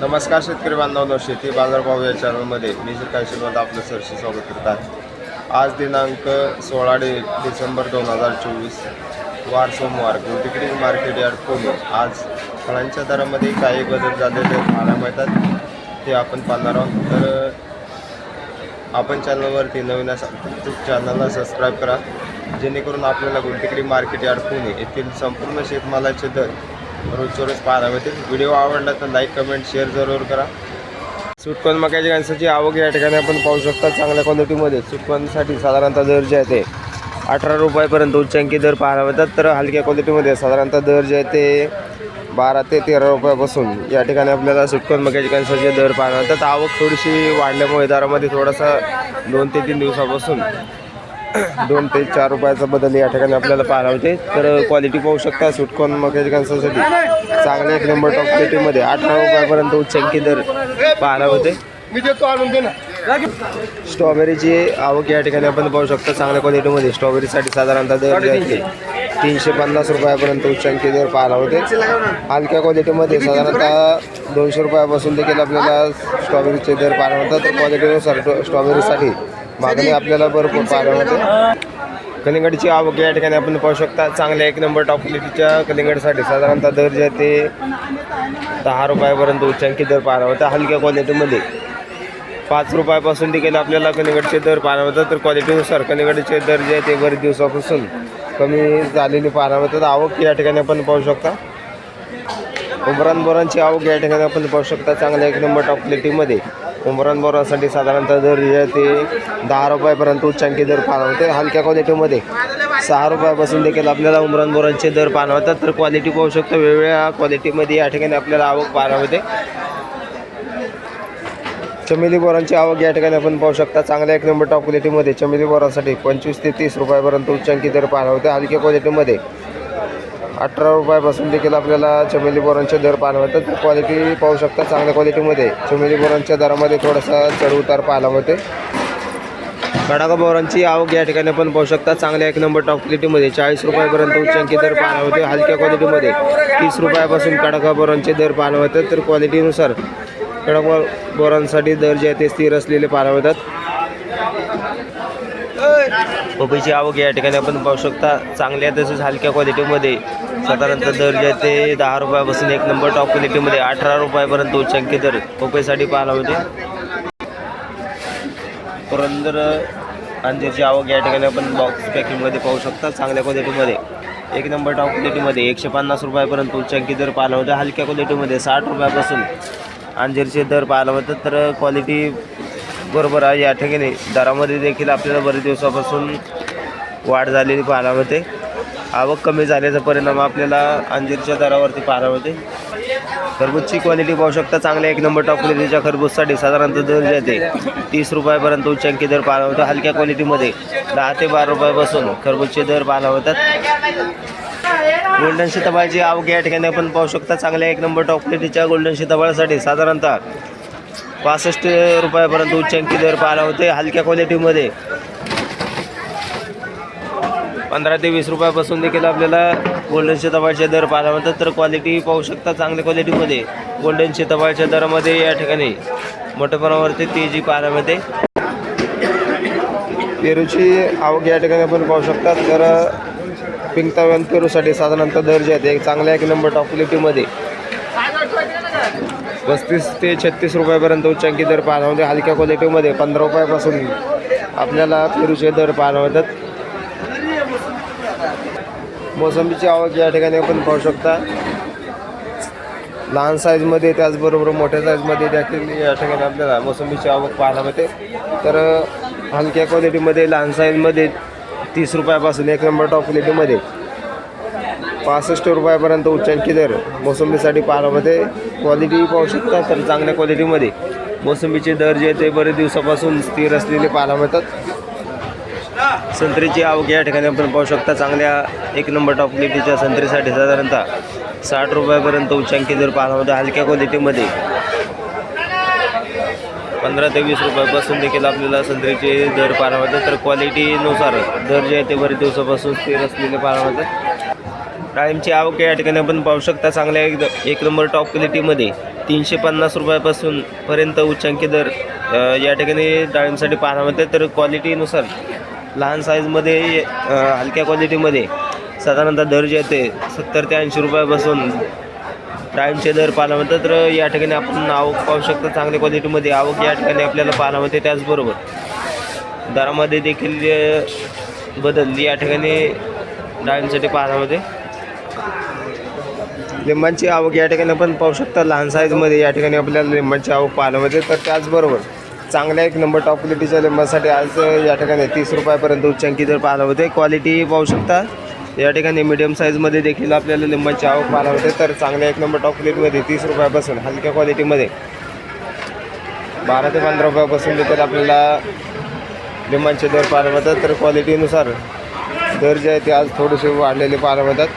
नमस्कार शेतकरी बांधवांनो, शेती बाजारभाव या चॅनलमध्ये मी श्रीकांत आपलं सरशी स्वागत करत आहे. आज दिनांक 16 डिसेंबर 2024 वार सोमवार गुलटेकडी मार्केट यार्ड पुणे. आज फळांच्या दरामध्ये काही बदल झालेले पाहायला मिळतात, ते आपण पाहणार आहोत. तर आपण चॅनलवरती नवीन असाल चॅनलला सबस्क्राईब करा, जेणेकरून आपल्याला गुलटेकडी मार्केट यार्ड पुणे येथील संपूर्ण शेतमालाचे दर रोजच्या रोज पाहायला मिळतील. व्हिडिओ आवडला तर लाईक कमेंट शेअर जरूर करा. सुटकन मक्याच्या कणसाची आवक या ठिकाणी आपण पाहू शकता. चांगल्या क्वालिटीमध्ये सुटकनसाठी साधारणतः दर जे आहे ते 18 रुपयापर्यंत उच्चांकी दर पाहायला मिळतात. तर हलक्या क्वालिटीमध्ये साधारणतः दर जे आहे ते 12 ते 13 रुपयापासून या ठिकाणी आपल्याला सुटकन मक्याच्या कणसाचे दर पाहायला मिळतात. आवक थोडीशी वाढल्यामुळे दरामध्ये थोडासा 2 ते 3 दिवसापासून 2 ते 4 रुपयाचा बदल या ठिकाणी आपल्याला पाहायला होते. तर क्वालिटी पाहू शकता. सुटकॉर्न मक्याच्या कणसासाठी चांगल्या एक नंबर टॉप क्वालिटीमध्ये 18 रुपयापर्यंत उच्चांकी दर पाहायला होते. स्ट्रॉबेरीची आवक या ठिकाणी आपण पाहू शकता. चांगल्या क्वालिटीमध्ये स्ट्रॉबेरीसाठी साधारणतः दर जे आहे 350 रुपयापर्यंत उच्चांकी दर पाहायला होते. हलक्या क्वालिटीमध्ये साधारणतः 200 रुपयापासून देखील आपल्याला स्ट्रॉबेरीचे दर पाहायला होतात. तर क्वालिटीनुसार स्ट्रॉबेरीसाठी मागणी आपल्याला भरपूर पाहायला मिळते. कलिंगडची आवक या ठिकाणी आपण पाहू शकता. चांगल्या एक नंबर टॉप क्वालिटीच्या कलिंगडसाठी साधारणतः दर जे आहे ते 10 रुपयापर्यंत उच्चांकी दर पाहायला होता. हलक्या क्वालिटीमध्ये 5 रुपयापासून देखील आपल्याला कलिंगडचे दर पाहायला मिळतात. तर क्वालिटीनुसार कलिंगडचे दर जे आहे ते बरेच दिवसापासून कमी झालेली पाहायला मिळतात. आवक या ठिकाणी आपण पाहू शकता. उमरान बोरांची आवक या ठिकाणी आपण पाहू शकता. चांगल्या एक नंबर टॉप क्वालिटीमध्ये उमरान बोरासाठी साधारणतः दर जे आहे ते 10 रुपयापर्यंत उच्चांकी दर पाहायला होते. हलक्या क्वालिटीमध्ये 6 रुपयापासून देखील आपल्याला उमरान बोरांचे दर पाहायला होतात. तर क्वालिटी पाहू शकता. वेगवेगळ्या क्वालिटीमध्ये या ठिकाणी आपल्याला आवक पाहायला होते. चमेली बोरांची आवक या ठिकाणी आपण पाहू शकता. चांगल्या एक नंबर टॉप क्वालिटीमध्ये चमेली बोरासाठी 25 ते 30 रुपयापर्यंत उच्चांकी दर पाहायला होते. हलक्या क्वालिटीमध्ये 18 रुपयापासून देखील आपल्याला चमेली बोरांचे दर पाहायला मिळतात. तर क्वालिटी पाहू शकता. चांगल्या क्वालिटीमध्ये चमेली बोरांच्या दरामध्ये थोडासा चढउतार पाहायला मिळते. कडाका बोरांची आवक या ठिकाणी आपण पाहू शकता. चांगल्या एक नंबर टॉप क्वालिटीमध्ये 40 रुपयापर्यंत उच्चांकी दर पाहायला होते. हलक्या क्वालिटीमध्ये 30 रुपयापासून कडाका बोरांचे दर पाहायला मिळतात. तर क्वालिटीनुसार कडाका बोरांसाठी दर जे आहे ते स्थिर असलेले पाहायला मिळतात. पपईची आवक या ठिकाणी आपण पाहू शकता. चांगल्या तसेच हलक्या क्वालिटीमध्ये साधारणतः दर जे आहे ते 10 रुपयापासून एक नंबर टॉप क्वालिटीमध्ये 18 रुपयापर्यंत उच्चांकी दर पपईसाठी पाहायला होते. पुरंदर अंजीरची आवक या ठिकाणी आपण बॉक्स पॅकिंगमध्ये पाहू शकता. चांगल्या क्वालिटीमध्ये एक नंबर टॉप क्वालिटीमध्ये 150 रुपयापर्यंत उच्चांकी दर पाहायला होते. हलक्या क्वालिटीमध्ये 60 रुपयापासून अंजीरचे दर पाहायला होतात. तर क्वालिटी बरोबर आहे. या ठिकाणी दरामध्ये देखील आपल्याला बरेच दिवसापासून वाढ झालेली पाहायला मिळते. आवक कमी झाल्याचा परिणाम आपल्याला अंजीरच्या दरावरती पाहायला मिळते. खरबूजची क्वालिटी पाहू शकता. चांगल्या एक नंबर टॉप क्वालिटीच्या खरबूजसाठी साधारणतः दर जे आहे ते 30 रुपयापर्यंत उच्चांकी दर पाहायला होता. हलक्या क्वालिटीमध्ये 10 ते 12 रुपयापासून खरबूजचे दर पाहायला होतात. गोल्डन सीताफळाची आवक या ठिकाणी आपण पाहू शकता. चांगल्या एक नंबर टॉप क्वालिटीच्या गोल्डन सीताफळासाठी साधारणतः 65 रुपयापर्यंत उच्चांकी दर पाहायला होते. हलक्या क्वालिटीमध्ये 15 ते 20 रुपयापासून देखील आपल्याला गोल्डन सीताफळाचे दर पाहायला मिळतात. तर क्वालिटी पाहू शकता. चांगल्या क्वालिटीमध्ये गोल्डन सीताफळाच्या दरामध्ये या ठिकाणी मोठ्या प्रमाणावरती तेजी पाहायला मिळते. पेरूची आवक या ठिकाणी आपण पाहू शकता. तर पिंक ताव्यान पेरूसाठी साधारणतः दर जे आहेत चांगल्या एक नंबर टॉप क्वालिटीमध्ये 35 ते 36 रुपयापर्यंत उच्चांकी दर पाहायला होते. हलक्या क्वालिटीमध्ये 15 रुपयापासून आपल्याला पेरूचे दर पाहायला मिळतात. मोसंबीची आवक या ठिकाणी आपण पाहू शकता. लहान साईजमध्ये त्याचबरोबर मोठ्या साईजमध्ये देखील या ठिकाणी आपल्याला मोसंबीची आवक पाहायला मिळते. तर हलक्या क्वालिटीमध्ये लहान साईजमध्ये 30 रुपयापासून एक नंबर टॉप क्वालिटीमध्ये 65 रुपयापर्यंत उच्चांकी दर मोसंबीसाठी पाहायला मिळते. क्वालिटी पाहू शकता. तर चांगल्या क्वालिटीमध्ये मोसंबीचे दर जे ते बरेच दिवसापासून स्थिर असलेले पाहायला मिळतात. संत्रीची आवक या ठिकाणी आपण पाहू शकता. चांगल्या एक नंबर टॉप क्वालिटीच्या संत्रीसाठी साधारणतः 60 रुपयापर्यंत उच्चांकी दर पाहायला मिळतो. हलक्या क्वालिटीमध्ये 15 ते 20 रुपयापासून देखील आपल्याला संत्रीचे दर पाहायला मिळतात. तर क्वालिटीनुसार दर जे आहे ते बरेच दिवसापासून स्थिर असलेले पाहायला मिळतात. डाळिंबची आवक या ठिकाणी आपण पाहू शकता. चांगल्या एक नंबर टॉप क्वालिटीमध्ये 350 रुपयापासून पर्यंत उच्चांकी दर या ठिकाणी डाळिंबसाठी पाहायला मिळते. तर क्वालिटीनुसार लहान साईजमध्ये हलक्या क्वालिटीमध्ये साधारणतः दर जे येते 70 ते 80 रुपयापासून डाळिंबचे दर पाहायला मिळतात. तर या ठिकाणी आपण आवक पाहू शकतो. चांगल्या क्वालिटीमध्ये आवक या ठिकाणी आपल्याला पाहायला मिळते. त्याचबरोबर दरामध्ये देखील बदल या ठिकाणी डाळिंबसाठी पाहायला मिळते. लिंबांची आवक या ठिकाणी आपण पाहू शकता. लहान साईजमध्ये या ठिकाणी आपल्याला लिंबांची आवक पाहायला मिळते. तर त्याचबरोबर चांगल्या एक नंबर टॉप क्वालिटीच्या लिंबासाठी आज या ठिकाणी 30 रुपयापर्यंत उच्चांकी दर पाहायला मिळते. क्वालिटी पाहू शकता. या ठिकाणी मीडियम साईजमध्ये देखील आपल्याला लिंबांची आवक पाहायला मिळते. तर चांगल्या एक नंबर टॉप क्वालिटीमध्ये 30 रुपयापासून हलक्या क्वालिटीमध्ये 12 ते 15 रुपयापासून देखील आपल्याला लिंबांचे दर पाहायला मिळतात. तर क्वालिटीनुसार दर जे आहे ते आज थोडेसे वाढलेले पाहायला मिळतात.